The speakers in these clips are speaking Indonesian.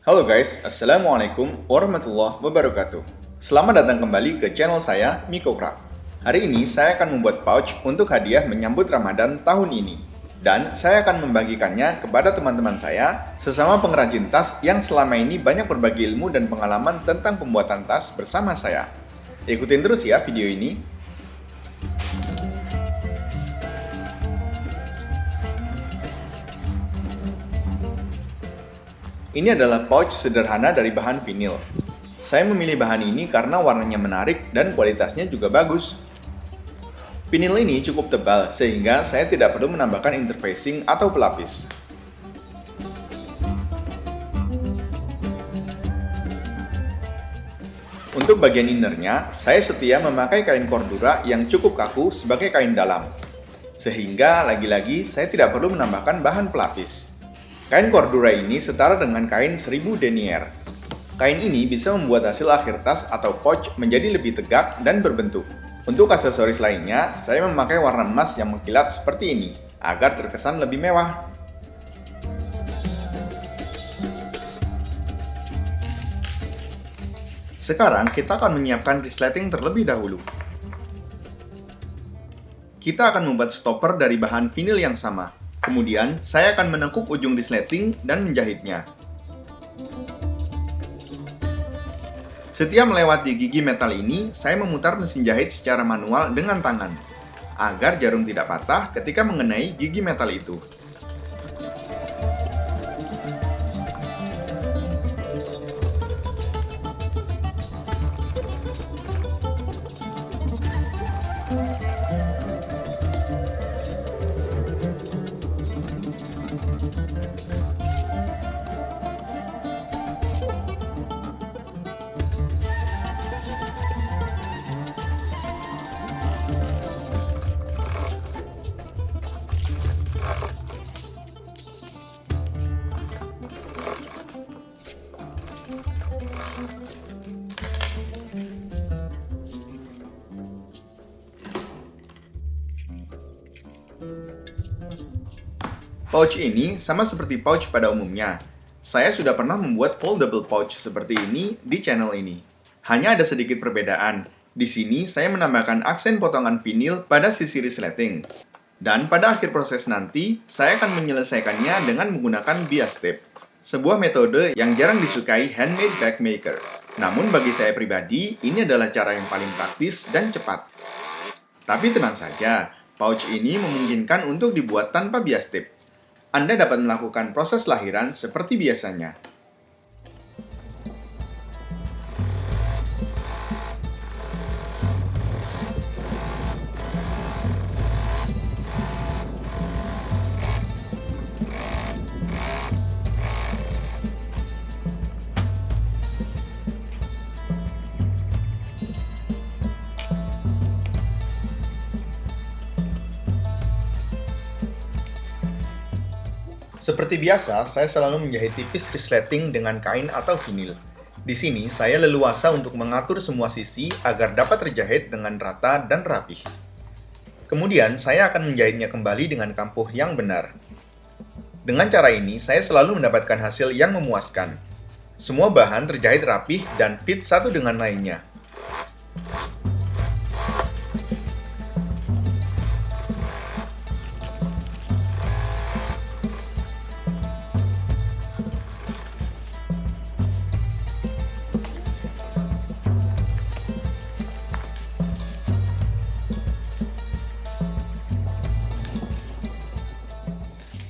Halo guys, Assalamualaikum warahmatullahi wabarakatuh. Selamat datang kembali ke channel saya, Miko Craft. Hari ini saya akan membuat pouch untuk hadiah menyambut Ramadan tahun ini. Dan saya akan membagikannya kepada teman-teman saya, sesama pengrajin tas yang selama ini banyak berbagi ilmu dan pengalaman tentang pembuatan tas bersama saya. Ikutin terus ya video ini. Ini adalah pouch sederhana dari bahan vinil. Saya memilih bahan ini karena warnanya menarik dan kualitasnya juga bagus. Vinil ini cukup tebal sehingga saya tidak perlu menambahkan interfacing atau pelapis. Untuk bagian innernya, saya setia memakai kain cordura yang cukup kaku sebagai kain dalam. Sehingga lagi-lagi saya tidak perlu menambahkan bahan pelapis. Kain cordura ini setara dengan kain 1000 denier. Kain ini bisa membuat hasil akhir tas atau pouch menjadi lebih tegak dan berbentuk. Untuk aksesoris lainnya, saya memakai warna emas yang mengkilat seperti ini, agar terkesan lebih mewah. Sekarang kita akan menyiapkan resleting terlebih dahulu. Kita akan membuat stopper dari bahan vinil yang sama. Kemudian, saya akan menekuk ujung resleting dan menjahitnya. Setiap melewati gigi metal ini, saya memutar mesin jahit secara manual dengan tangan, agar jarum tidak patah ketika mengenai gigi metal itu. Pouch ini sama seperti pouch pada umumnya. Saya sudah pernah membuat foldable pouch seperti ini di channel ini. Hanya ada sedikit perbedaan. Di sini saya menambahkan aksen potongan vinil pada sisi resleting. Dan pada akhir proses nanti, saya akan menyelesaikannya dengan menggunakan bias tape. Sebuah metode yang jarang disukai handmade bag maker. Namun bagi saya pribadi, ini adalah cara yang paling praktis dan cepat. Tapi tenang saja, pouch ini memungkinkan untuk dibuat tanpa bias tape. Anda dapat melakukan proses lahiran seperti biasanya. Seperti biasa, saya selalu menjahit tipis resleting dengan kain atau vinil. Di sini, saya leluasa untuk mengatur semua sisi agar dapat terjahit dengan rata dan rapih. Kemudian, saya akan menjahitnya kembali dengan kampuh yang benar. Dengan cara ini, saya selalu mendapatkan hasil yang memuaskan. Semua bahan terjahit rapih dan fit satu dengan lainnya.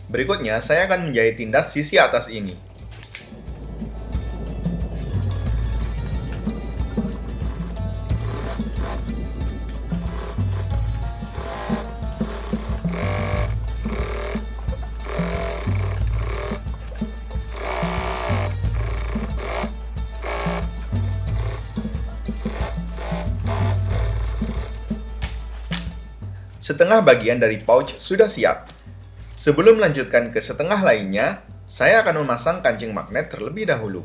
Berikutnya, saya akan menjahit tindas sisi atas ini. Setengah bagian dari pouch sudah siap. Sebelum melanjutkan ke setengah lainnya, saya akan memasang kancing magnet terlebih dahulu.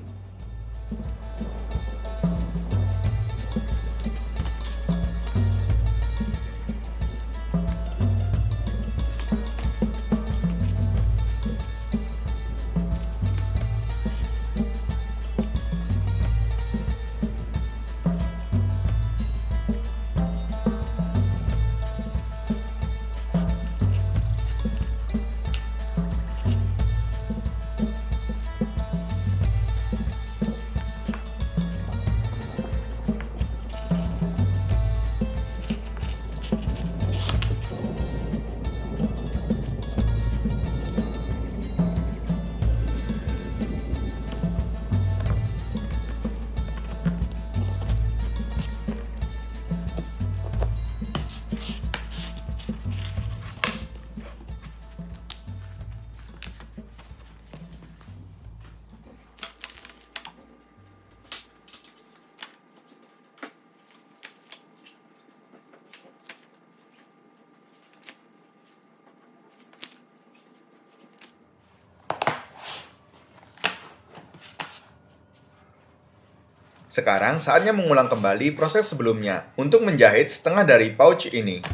Sekarang saatnya mengulang kembali proses sebelumnya untuk menjahit setengah dari pouch ini.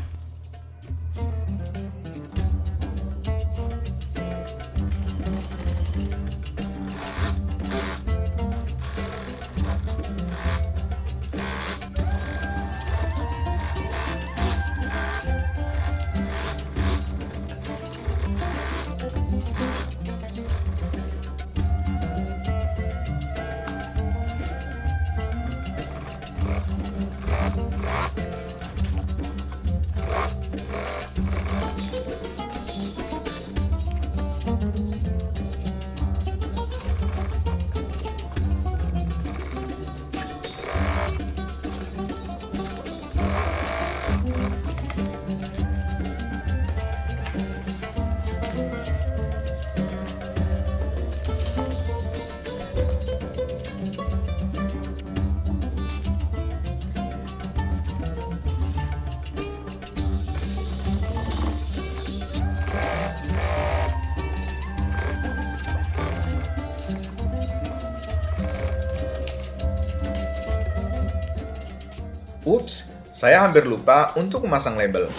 Ups, saya hampir lupa untuk memasang label.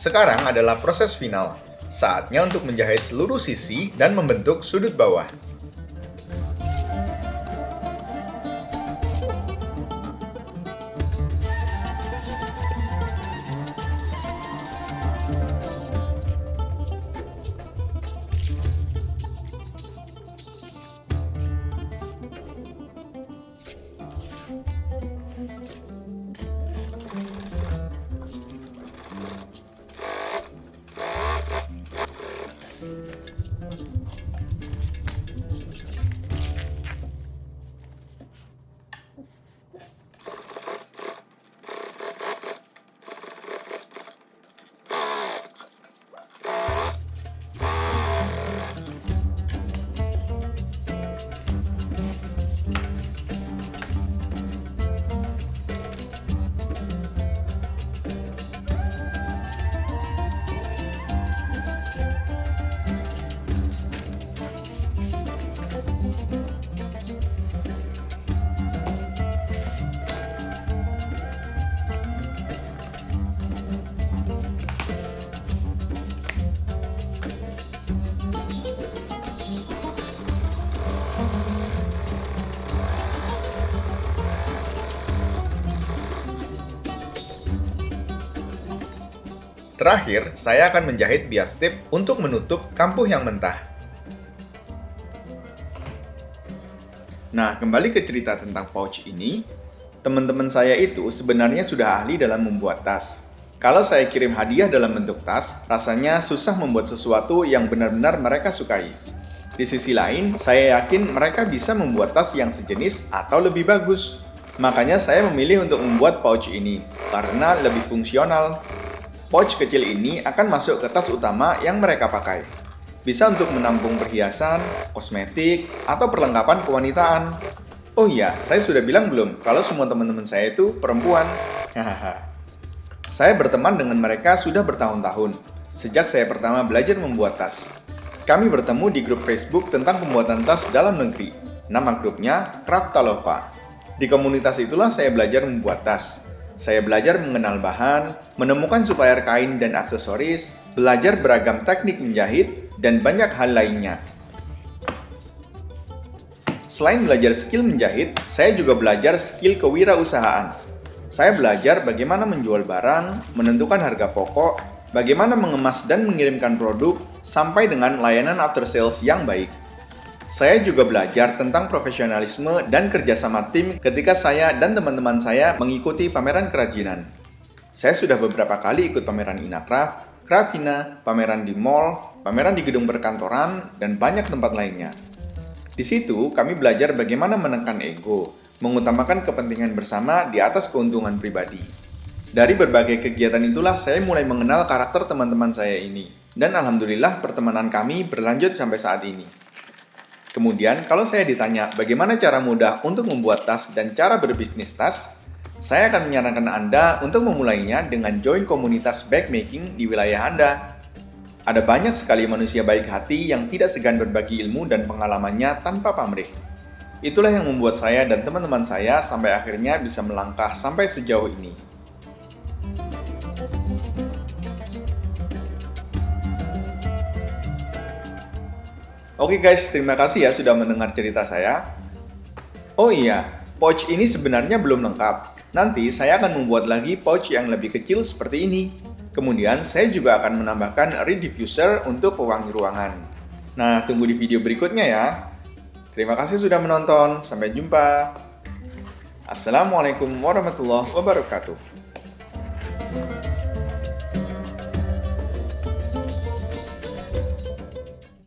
Sekarang adalah proses final. Saatnya untuk menjahit seluruh sisi dan membentuk sudut bawah. Terakhir, saya akan menjahit bias tip untuk menutup kampuh yang mentah. Nah, kembali ke cerita tentang pouch ini, teman-teman saya itu sebenarnya sudah ahli dalam membuat tas. Kalau saya kirim hadiah dalam bentuk tas, rasanya susah membuat sesuatu yang benar-benar mereka sukai. Di sisi lain, saya yakin mereka bisa membuat tas yang sejenis atau lebih bagus. Makanya saya memilih untuk membuat pouch ini, karena lebih fungsional. Pouch kecil ini akan masuk ke tas utama yang mereka pakai. Bisa untuk menampung perhiasan, kosmetik, atau perlengkapan kewanitaan. Oh iya, saya sudah bilang belum kalau semua teman-teman saya itu perempuan. Saya berteman dengan mereka sudah bertahun-tahun, sejak saya pertama belajar membuat tas. Kami bertemu di grup Facebook tentang pembuatan tas dalam negeri. Nama grupnya Craftalova. Di komunitas itulah saya belajar membuat tas. Saya belajar mengenal bahan, menemukan supplier kain dan aksesoris, belajar beragam teknik menjahit, dan banyak hal lainnya. Selain belajar skill menjahit, saya juga belajar skill kewirausahaan. Saya belajar bagaimana menjual barang, menentukan harga pokok, bagaimana mengemas dan mengirimkan produk, sampai dengan layanan after sales yang baik. Saya juga belajar tentang profesionalisme dan kerjasama tim ketika saya dan teman-teman saya mengikuti pameran kerajinan. Saya sudah beberapa kali ikut pameran Inacraft, Gravina, pameran di mall, pameran di gedung perkantoran, dan banyak tempat lainnya. Di situ, kami belajar bagaimana menekan ego, mengutamakan kepentingan bersama di atas keuntungan pribadi. Dari berbagai kegiatan itulah saya mulai mengenal karakter teman-teman saya ini. Dan alhamdulillah pertemanan kami berlanjut sampai saat ini. Kemudian, kalau saya ditanya bagaimana cara mudah untuk membuat tas dan cara berbisnis tas, saya akan menyarankan Anda untuk memulainya dengan join komunitas bag making di wilayah Anda. Ada banyak sekali manusia baik hati yang tidak segan berbagi ilmu dan pengalamannya tanpa pamrih. Itulah yang membuat saya dan teman-teman saya sampai akhirnya bisa melangkah sampai sejauh ini. Oke guys, terima kasih ya sudah mendengar cerita saya. Oh iya, pouch ini sebenarnya belum lengkap. Nanti saya akan membuat lagi pouch yang lebih kecil seperti ini. Kemudian saya juga akan menambahkan reed diffuser untuk pewangi ruangan. Nah, tunggu di video berikutnya ya. Terima kasih sudah menonton. Sampai jumpa. Assalamualaikum warahmatullahi wabarakatuh.